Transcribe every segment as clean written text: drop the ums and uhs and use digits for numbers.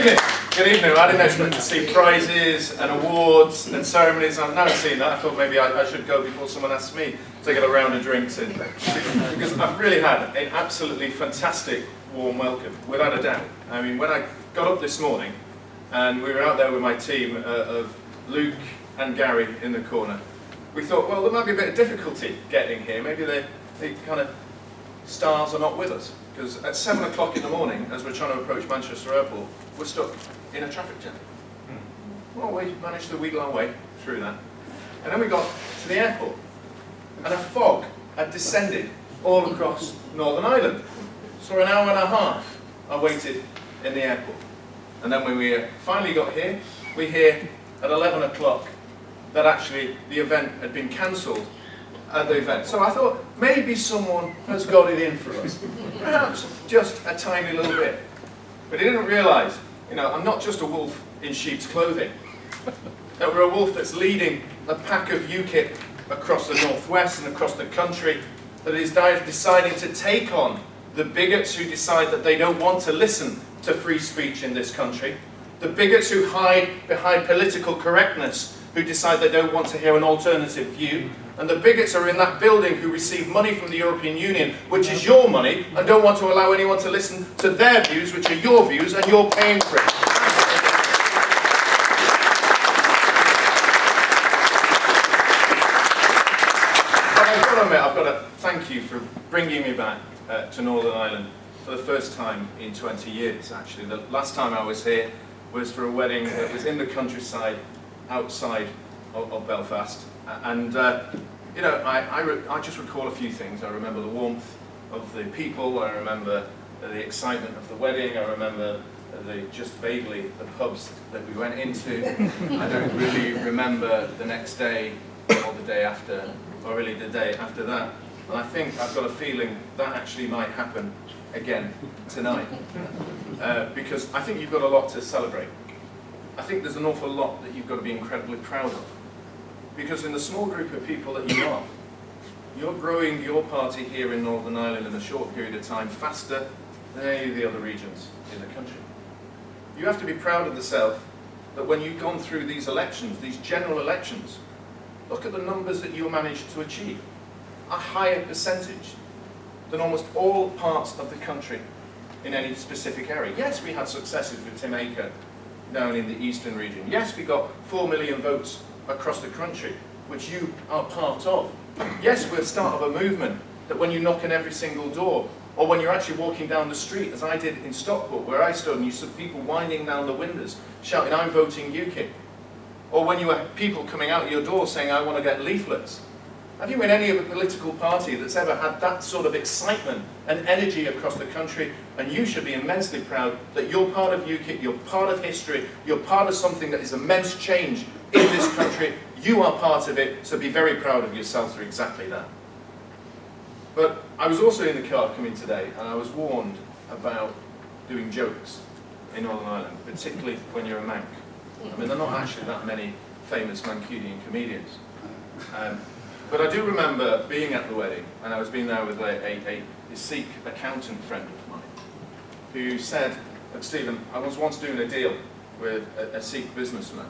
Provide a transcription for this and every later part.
evening. Good evening. I didn't expect to see prizes and awards and ceremonies. I've never seen that. I thought maybe I should go before someone asked me to get a round of drinks in. Because I've really had an absolutely fantastic warm welcome, without a doubt. I mean, when I got up this morning and we were out there with my team of Luke and Gary in the corner, we thought, well, there might be a bit of difficulty getting here. Maybe the kind of stars are not with us. Because at 7 o'clock in the morning, as we're trying to approach Manchester Airport, we're stuck in a traffic jam. Well, we managed to wheedle our way through that. And then we got to the airport, and a fog had descended all across Northern Ireland. So for an hour and a half, I waited in the airport. And then when we finally got here, we hear at 11 o'clock that actually the event had been cancelled at the event. So I thought, maybe someone has got it in for us. Perhaps just a tiny little bit. But he didn't realise, you know, I'm not just a wolf in sheep's clothing. That we're a wolf that's leading a pack of UKIP across the northwest and across the country, that is deciding to take on the bigots who decide that they don't want to listen to free speech in this country, the bigots who hide behind political correctness, who decide they don't want to hear an alternative view, and the bigots are in that building who receive money from the European Union, which is your money, and don't want to allow anyone to listen to their views, which are your views, and you're paying for it. But I've got to admit, I've got to thank you for bringing me back to Northern Ireland for the first time in 20 years, actually. The last time I was here was for a wedding that was in the countryside, outside of Belfast. And you know, I just recall a few things. I remember the warmth of the people, I remember the excitement of the wedding, I remember just vaguely the pubs that we went into. I don't really remember the next day or the day after, or really the day after that. And I think I've got a feeling that actually might happen again tonight. Because I think you've got a lot to celebrate. I think there's an awful lot that you've got to be incredibly proud of. Because in the small group of people that you are, you're growing your party here in Northern Ireland in a short period of time faster than any of the other regions in the country. You have to be proud of yourself that when you've gone through these elections, these general elections, look at the numbers that you managed to achieve. A higher percentage than almost all parts of the country in any specific area. Yes, we had successes with Tim Aker down in the eastern region. Yes, we got 4 million votes across the country, which you are part of. Yes, we're the start of a movement that when you knock on every single door, or when you're actually walking down the street, as I did in Stockport, where I stood and you saw people winding down the windows, shouting, "I'm voting UKIP." Or when you have people coming out your door saying, "I want to get leaflets." Have you in any other political party that's ever had that sort of excitement and energy across the country? And you should be immensely proud that you're part of UKIP, you're part of history, you're part of something that is immense change in this country. You are part of it, so be very proud of yourself for exactly that. But I was also in the car coming today, and I was warned about doing jokes in Northern Ireland, particularly when you're a Manc. I mean, there are not actually that many famous Mancunian comedians. But I do remember being at the wedding, and I was being there with a Sikh accountant friend of mine, who said, "Stephen, I was once doing a deal with a Sikh businessman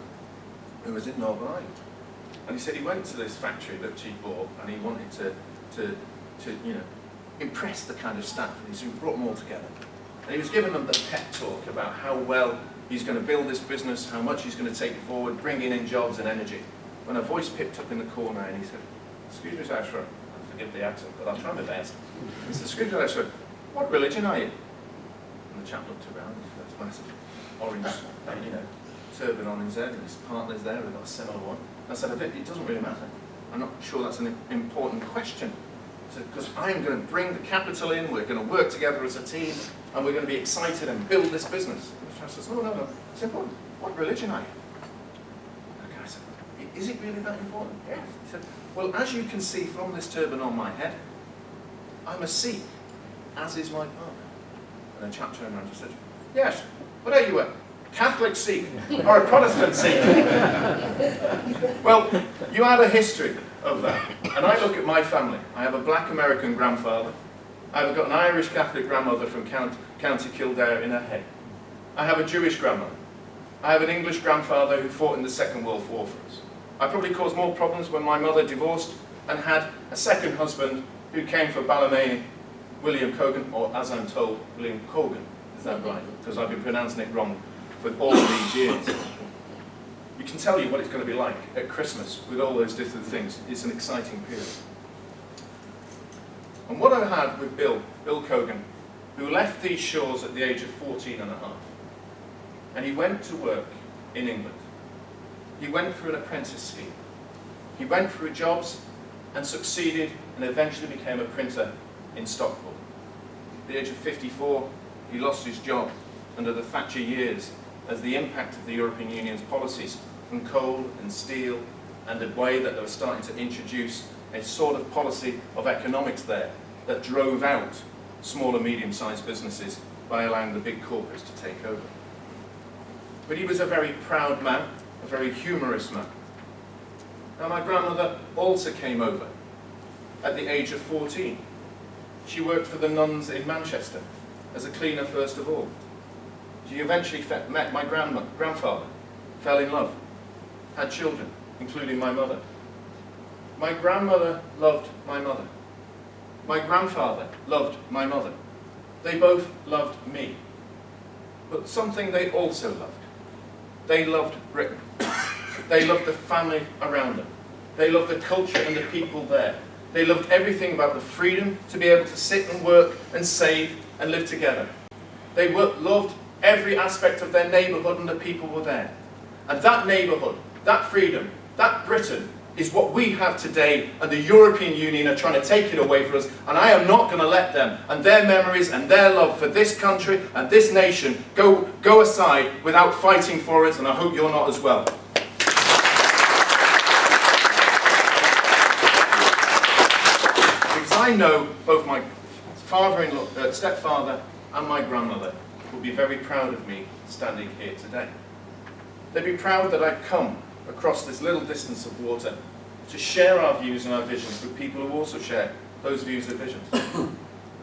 who was in Northern Ireland. And he said he went to this factory that she bought, and he wanted to you know, impress the kind of staff, and he brought them all together. And he was giving them the pep talk about how well he's going to build this business, how much he's going to take it forward, bringing in jobs and energy. When a voice picked up in the corner, and he said, "Excuse me, sir, forgive the accent, but I'll try my best." He said, "Excuse me, sir, what religion are you?" And the chap looked around, he's got this massive orange, you know, turban on his head, and his partner's there, we've got a similar one. I said, "It doesn't really matter. I'm not sure that's an important question. Because I'm going to bring the capital in, we're going to work together as a team, and we're going to be excited and build this business." And the chap says, No, it's important. What religion are you?" And the guy said, "Is it really that important?" "Yes." He said, "Well, as you can see from this turban on my head, I'm a Sikh, as is my partner." And the chap turned around and said, "Yes, but are you a Catholic Sikh or a Protestant Sikh?" Well, you had a history of that. And I look at my family. I have a black American grandfather. I've got an Irish Catholic grandmother from County Kildare in her head. I have a Jewish grandmother. I have an English grandfather who fought in the Second World War for us. I probably caused more problems when my mother divorced and had a second husband who came from Balmain, William Cogan, or as I'm told, William Cogan. Is that right? Because I've been pronouncing it wrong for all of these years. You can tell you what it's going to be like at Christmas with all those different things. It's an exciting period. And what I had with Bill Cogan, who left these shores at the age of 14 and a half, and he went to work in England. He went through an apprentice scheme. He went through jobs and succeeded and eventually became a printer in Stockport. At the age of 54, he lost his job under the Thatcher years as the impact of the European Union's policies from coal and steel and the way that they were starting to introduce a sort of policy of economics there that drove out small and medium-sized businesses by allowing the big corporates to take over. But he was a very proud man, a very humorous man. Now my grandmother also came over at the age of 14. She worked for the nuns in Manchester as a cleaner first of all. She eventually met my grandfather, fell in love, had children, including my mother. My grandmother loved my mother. My grandfather loved my mother. They both loved me. But something they also loved. They loved Britain. They loved the family around them. They loved the culture and the people there. They loved everything about the freedom to be able to sit and work and save and live together. They loved every aspect of their neighbourhood and the people were there. And that neighbourhood, that freedom, that Britain is what we have today, and the European Union are trying to take it away from us, and I am not going to let them and their memories and their love for this country and this nation go aside without fighting for it, and I hope you're not as well. Because I know both my father-in-law, stepfather and my grandmother will be very proud of me standing here today. They'd be proud that I've come across this little distance of water to share our views and our visions with people who also share those views and visions.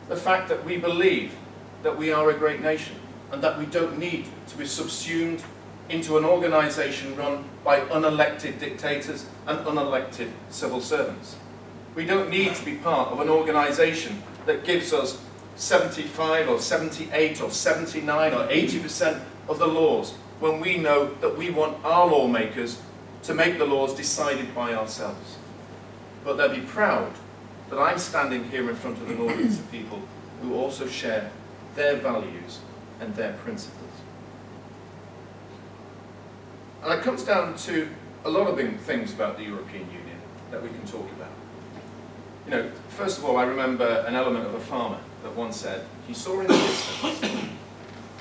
The fact that we believe that we are a great nation and that we don't need to be subsumed into an organisation run by unelected dictators and unelected civil servants. We don't need to be part of an organisation that gives us 75 or 78 or 79 or 80% of the laws when we know that we want our lawmakers to make the laws decided by ourselves. But they'll be proud that I'm standing here in front of an audience of people who also share their values and their principles. And it comes down to a lot of things about the European Union that we can talk about. You know, first of all, I remember an element of a farmer that once said he saw in the distance a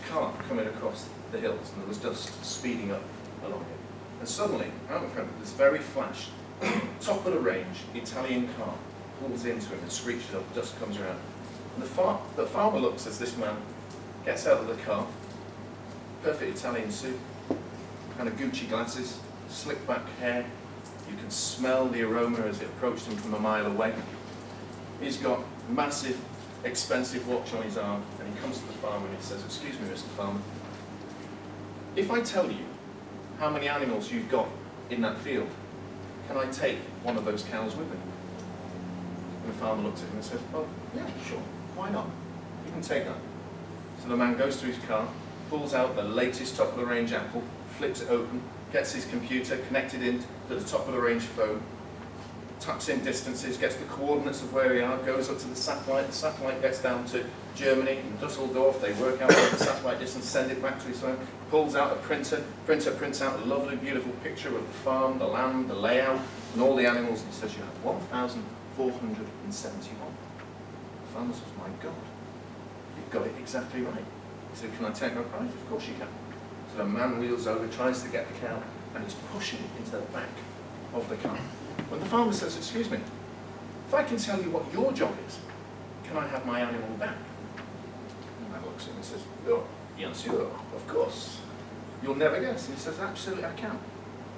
car coming across the hills and there was dust speeding up along it. And suddenly, out in front, this very flashed, top of the range Italian car pulls into him and screeches up, dust comes around. And the farmer looks as this man gets out of the car, perfect Italian suit, kind of Gucci glasses, slick back hair. You can smell the aroma as it approached him from a mile away. He's got massive, expensive watch on his arm, and he comes to the farmer and he says, "Excuse me, Mr. Farmer, if I tell you how many animals you've got in that field, can I take one of those cows with me?" And the farmer looks at him and says, "Oh, yeah, sure, why not? You can take that." So the man goes to his car, pulls out the latest top-of-the-range Apple, flips it open, gets his computer connected in to the top-of-the-range phone, taps in distances, gets the coordinates of where we are, goes up to the satellite gets down to Germany, in Dusseldorf, they work out the satellite distance, send it back to his phone, pulls out a printer prints out a lovely, beautiful picture of the farm, the land, the layout, and all the animals, and he says, "You have 1,471. The farmer says, "My God, you've got it exactly right." He said, "Can I take my prize?" "Of course you can." So the man wheels over, tries to get the cow, and he's pushing it into the back of the car. When the farmer says, "Excuse me, if I can tell you what your job is, can I have my animal back?" And the man looks at him and says, "Oh, bien sûr, of course. You'll never guess." And he says, "Absolutely, I can.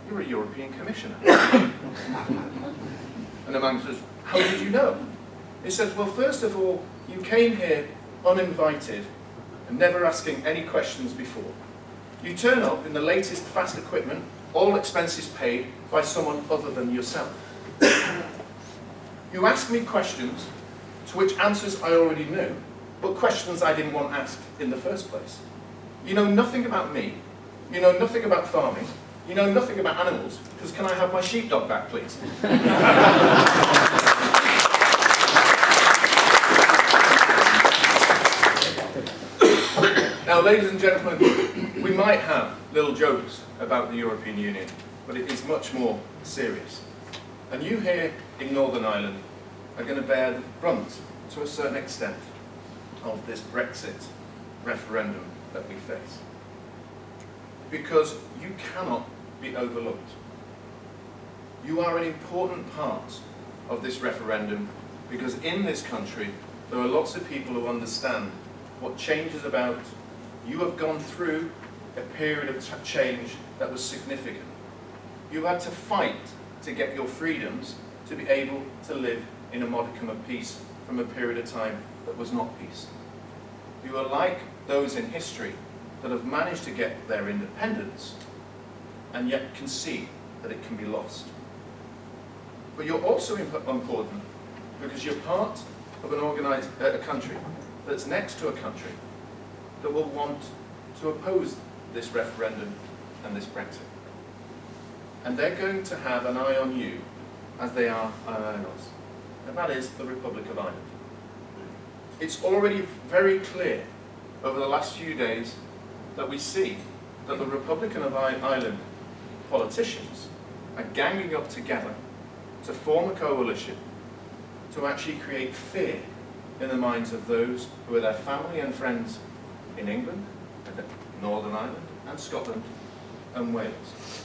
You're a European Commissioner." And the man says, "How did you know?" He says, "Well, first of all, you came here uninvited and never asking any questions before. You turn up in the latest fast equipment, all expenses paid by someone other than yourself. You ask me questions to which answers I already knew, but questions I didn't want asked in the first place. You know nothing about me, you know nothing about farming, you know nothing about animals, because can I have my sheepdog back, please? Now, ladies and gentlemen, we might have little jokes about the European Union, but it is much more serious. And you here in Northern Ireland are going to bear the brunt, to a certain extent, of this Brexit referendum that we face. Because you cannot be overlooked. You are an important part of this referendum, because in this country there are lots of people who understand what change is about. You have gone through a period of change that was significant. You had to fight to get your freedoms to be able to live in a modicum of peace from a period of time that was not peace. You are like those in history that have managed to get their independence and yet can see that it can be lost. But you're also important because you're part of a country that's next to a country that will want to oppose this referendum and this Brexit. And they're going to have an eye on you as they are an eye on us. And that is the Republic of Ireland. It's already very clear over the last few days that we see that the Republic of Ireland politicians are ganging up together to form a coalition to actually create fear in the minds of those who are their family and friends in England, and Northern Ireland, and Scotland, and Wales.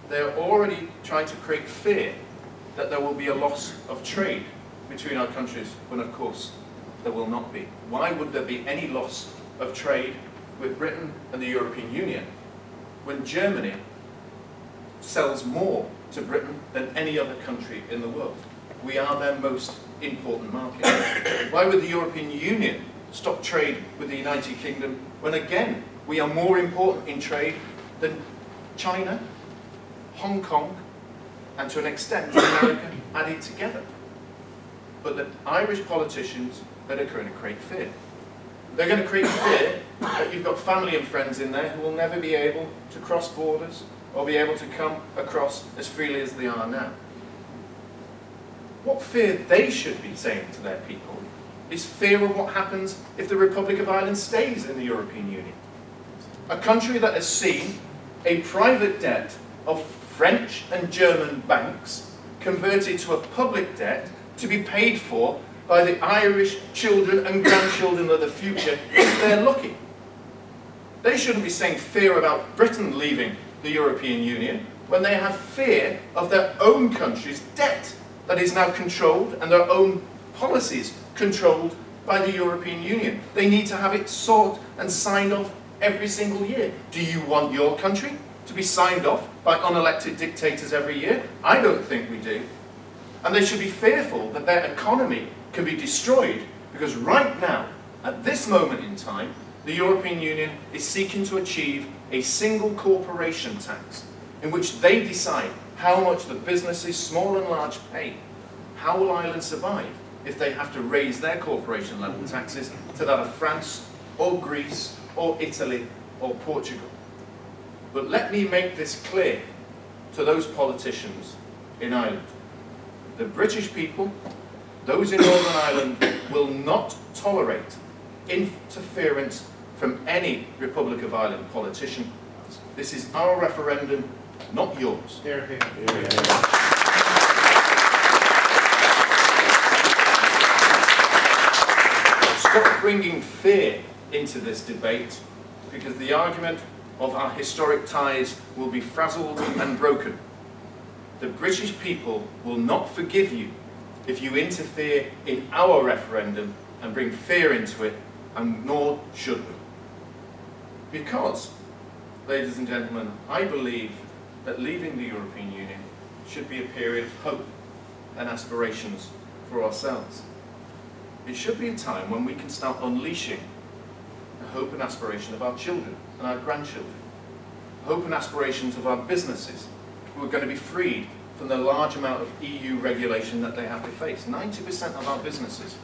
They're already trying to create fear that there will be a loss of trade between our countries, when of course there will not be. Why would there be any loss of trade with Britain and the European Union when Germany sells more to Britain than any other country in the world? We are their most important market. Why would the European Union stop trade with the United Kingdom when again we are more important in trade than China, Hong Kong, and to an extent America added together? But the Irish politicians that are going to create fear. They're going to create fear that you've got family and friends in there who will never be able to cross borders or be able to come across as freely as they are now. What fear they should be saying to their people is fear of what happens if the Republic of Ireland stays in the European Union. A country that has seen a private debt of French and German banks converted to a public debt to be paid for by the Irish children and grandchildren of the future if they're lucky. They shouldn't be saying fear about Britain leaving the European Union when they have fear of their own country's debt that is now controlled and their own policies controlled by the European Union. They need to have it sought and signed off every single year. Do you want your country to be signed off by unelected dictators every year? I don't think we do. And they should be fearful that their economy can be destroyed because right now, at this moment in time, the European Union is seeking to achieve a single corporation tax in which they decide how much the businesses, small and large, pay. How will Ireland survive if they have to raise their corporation level taxes to that of France or Greece or Italy or Portugal? But let me make this clear to those politicians in Ireland. The British people, those in Northern Ireland, will not tolerate interference from any Republic of Ireland politician. This is our referendum, not yours. Here, here. Stop bringing fear into this debate, because the argument of our historic ties will be frazzled and broken. The British people will not forgive you if you interfere in our referendum and bring fear into it, and nor should we. Because, ladies and gentlemen, I believe that leaving the European Union should be a period of hope and aspirations for ourselves. It should be a time when we can start unleashing the hope and aspiration of our children and our grandchildren, hope and aspirations of our businesses, who are going to be freed from the large amount of EU regulation that they have to face. 90% of our businesses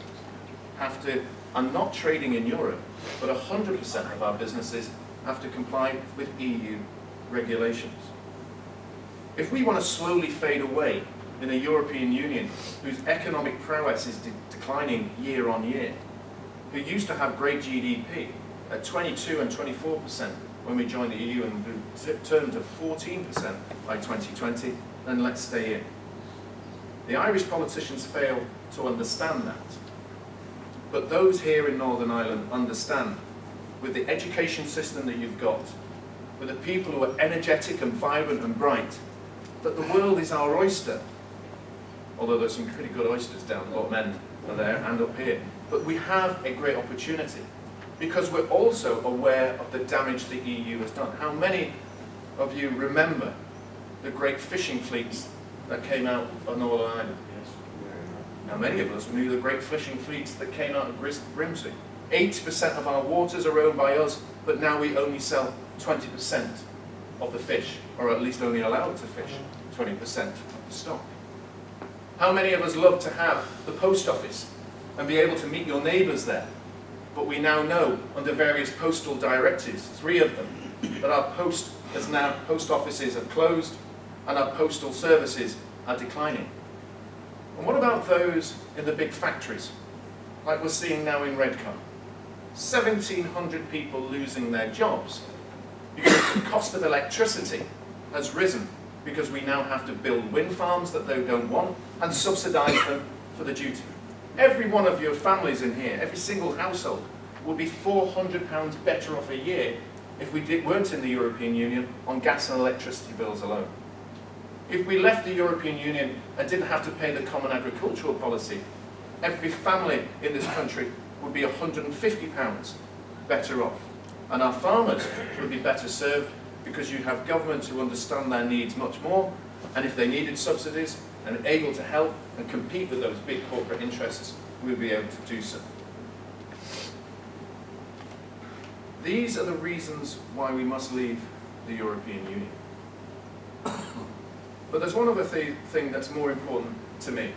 are not trading in Europe, but 100% of our businesses have to comply with EU regulations. If we want to slowly fade away in a European Union whose economic prowess is declining year on year, who used to have great GDP at 22 and 24% when we joined the EU and who turned to 14% by 2020, then let's stay in. The Irish politicians fail to understand that. But those here in Northern Ireland understand, with the education system that you've got, with the people who are energetic and vibrant and bright, that the world is our oyster. Although there's some pretty good oysters down the bottom end of there and up here. But we have a great opportunity because we're also aware of the damage the EU has done. How many of you remember the great fishing fleets that came out of Northern Ireland? Now many of us knew the great fishing fleets that came out of Grimsby. 80% of our waters are owned by us, but now we only sell 20% of the fish, or at least only allowed to fish 20% of the stock. How many of us love to have the post office and be able to meet your neighbours there? But we now know, under various postal directives, 3 of them, that our post offices have closed and our postal services are declining. And what about those in the big factories, like we're seeing now in Redcar? 1,700 people losing their jobs because the cost of electricity has risen because we now have to build wind farms that they don't want and subsidise them for the duty. Every one of your families in here, every single household, would be £400 better off a year if we weren't in the European Union on gas and electricity bills alone. If we left the European Union and didn't have to pay the common agricultural policy, every family in this country would be £150 better off. And our farmers would be better served because you have governments who understand their needs much more, and if they needed subsidies and able to help and compete with those big corporate interests, we would be able to do so. These are the reasons why we must leave the European Union. But there's one other thing that's more important to me,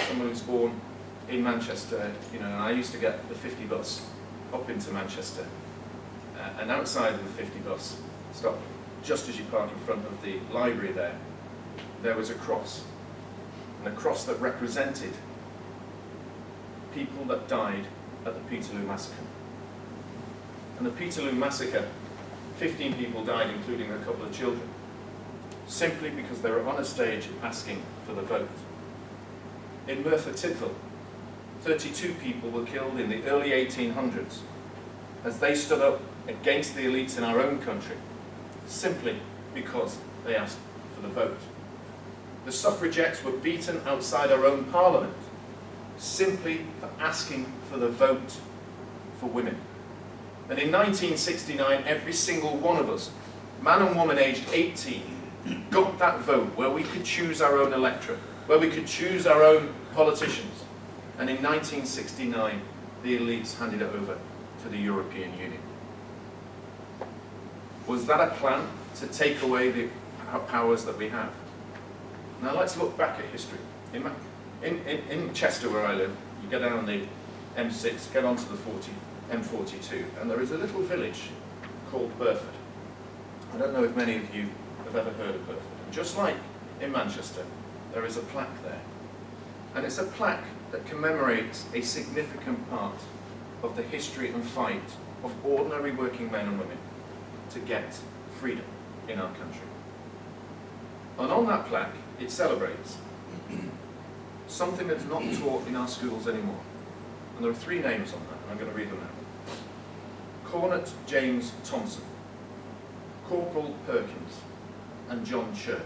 someone who's born in Manchester, and I used to get the 50 bus up into Manchester, and outside of the 50 bus stop, just as you park in front of the library there was a cross, and a cross that represented people that died at the Peterloo Massacre. And the Peterloo Massacre, 15 people died, including a couple of children, simply because they were on a stage asking for the vote. In Merthyr Tydfil, 32 people were killed in the early 1800s as they stood up against the elites in our own country, simply because they asked for the vote. The suffragettes were beaten outside our own parliament, simply for asking for the vote for women. And in 1969, every single one of us, man and woman aged 18, got that vote where we could choose our own electorate, where we could choose our own politicians. And in 1969, the elites handed it over to the European Union. Was that a plan to take away the powers that we have? Now let's look back at history. In Chester, where I live, you go down the M6, get onto the M42, and there is a little village called Burford. I don't know if many of you have ever heard of Burford. Just like in Manchester, there is a plaque there. And it's a plaque that commemorates a significant part of the history and fight of ordinary working men and women to get freedom in our country. And on that plaque, it celebrates something that's not taught in our schools anymore. And there are 3 names on that, and I'm going to read them out. Cornet James Thompson, Corporal Perkins, and John Church.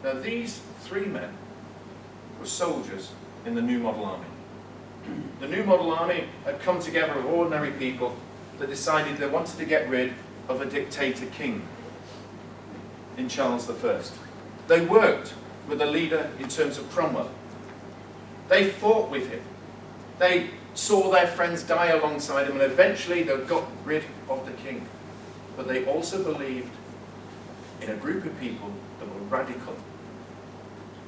Now these 3 men were soldiers in the New Model Army. The New Model Army had come together of ordinary people that decided they wanted to get rid of a dictator king in Charles I. They worked with a leader in terms of Cromwell. They fought with him. They saw their friends die alongside him, and eventually they got rid of the king. But they also believed in a group of people that were radical,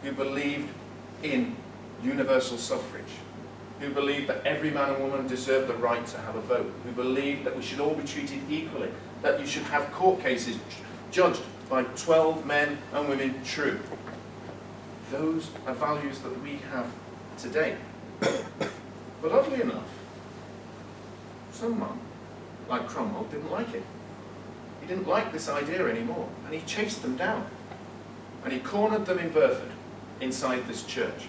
who believed in universal suffrage, who believed that every man and woman deserved the right to have a vote, who believed that we should all be treated equally, that you should have court cases judged by 12 men and women true. Those are values that we have today. But oddly enough, someone like Cromwell didn't like it. He didn't like this idea anymore, and he chased them down. And he cornered them in Burford, inside this church.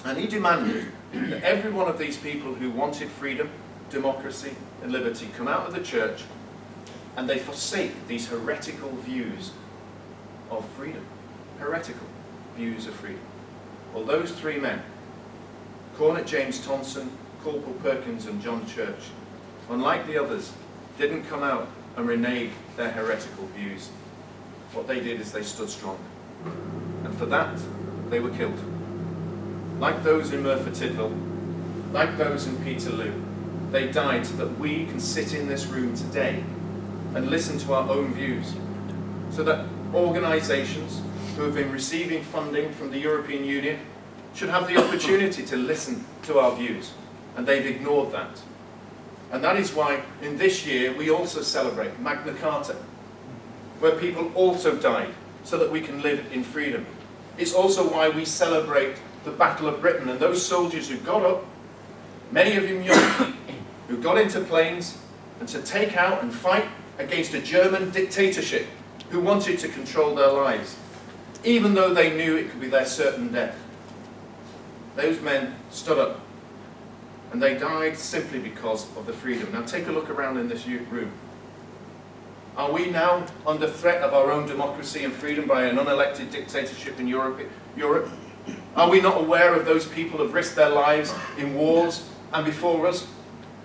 And he demanded that every one of these people who wanted freedom, democracy, and liberty come out of the church, and they forsake these heretical views of freedom. Heretical views of freedom. Well, those three men, Cornet James Thompson, Corporal Perkins, and John Church, unlike the others, didn't come out and renege their heretical views. What they did is they stood strong. And for that, they were killed. Like those in Merthyr Tydfil, like those in Peterloo, they died so that we can sit in this room today and listen to our own views. So that organisations who have been receiving funding from the European Union should have the opportunity to listen to our views. And they've ignored that. And that is why in this year we also celebrate Magna Carta, where people also died so that we can live in freedom. It's also why we celebrate the Battle of Britain and those soldiers who got up, many of them young, who got into planes and to take out and fight against a German dictatorship who wanted to control their lives, even though they knew it could be their certain death. Those men stood up, and they died simply because of the freedom. Now take a look around in this room. Are we now under threat of our own democracy and freedom by an unelected dictatorship in Europe? Are we not aware of those people who have risked their lives in wars and before us?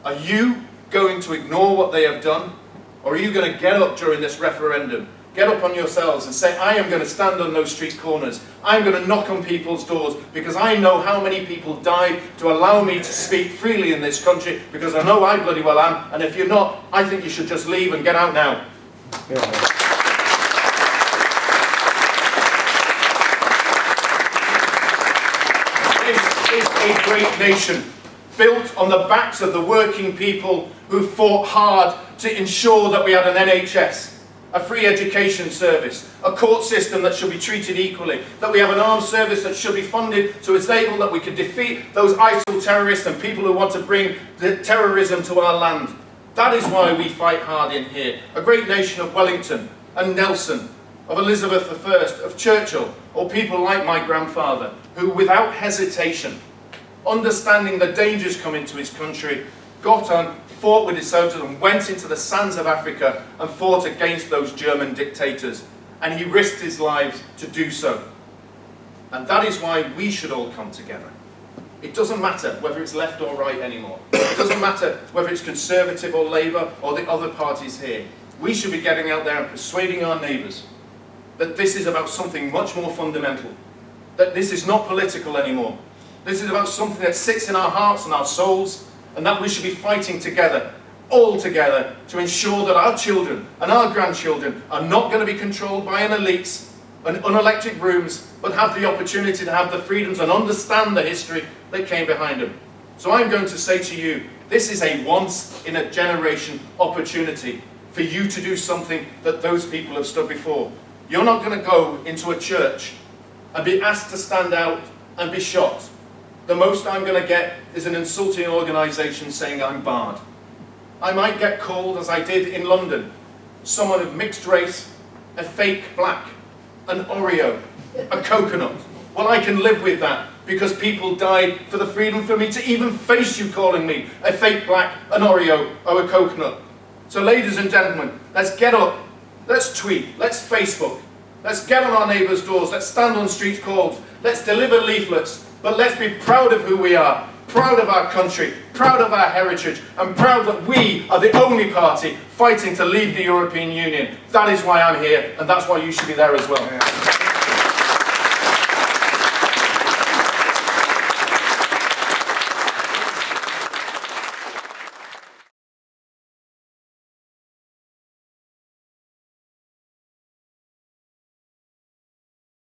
Are you going to ignore what they have done? Or are you going to get up during this referendum, get up on yourselves and say, I am going to stand on those street corners, I'm going to knock on people's doors, because I know how many people died to allow me to speak freely in this country, because I know I bloody well am, and if you're not, I think you should just leave and get out now. Yeah. This is a great nation, built on the backs of the working people who fought hard to ensure that we had an NHS, a free education service, a court system that should be treated equally, that we have an armed service that should be funded so it's able that we can defeat those ISIL terrorists and people who want to bring the terrorism to our land. That is why we fight hard in here. A great nation of Wellington and Nelson, of Elizabeth I, of Churchill, or people like my grandfather, who without hesitation, understanding the dangers coming to his country, got on, fought with his soldiers and went into the sands of Africa and fought against those German dictators. And he risked his lives to do so. And that is why we should all come together. It doesn't matter whether it's left or right anymore. It doesn't matter whether it's Conservative or Labour or the other parties here. We should be getting out there and persuading our neighbours that this is about something much more fundamental. That this is not political anymore. This is about something that sits in our hearts and our souls, and that we should be fighting together, all together, to ensure that our children and our grandchildren are not going to be controlled by an elites and unelected rooms, but have the opportunity to have the freedoms and understand the history that came behind them. So I'm going to say to you, this is a once-in-a-generation opportunity for you to do something that those people have stood before. You're not going to go into a church and be asked to stand out and be shot. The most I'm going to get is an insulting organisation saying I'm barred. I might get called, as I did in London, someone of mixed race, a fake black, an Oreo, a coconut. Well, I can live with that, because people died for the freedom for me to even face you calling me a fake black, an Oreo, or a coconut. So ladies and gentlemen, let's get up, let's tweet, let's Facebook, let's get on our neighbours' doors, let's stand on street corners, let's deliver leaflets, but let's be proud of who we are, proud of our country, proud of our heritage, and proud that we are the only party fighting to leave the European Union. That is why I'm here, and that's why you should be there as well.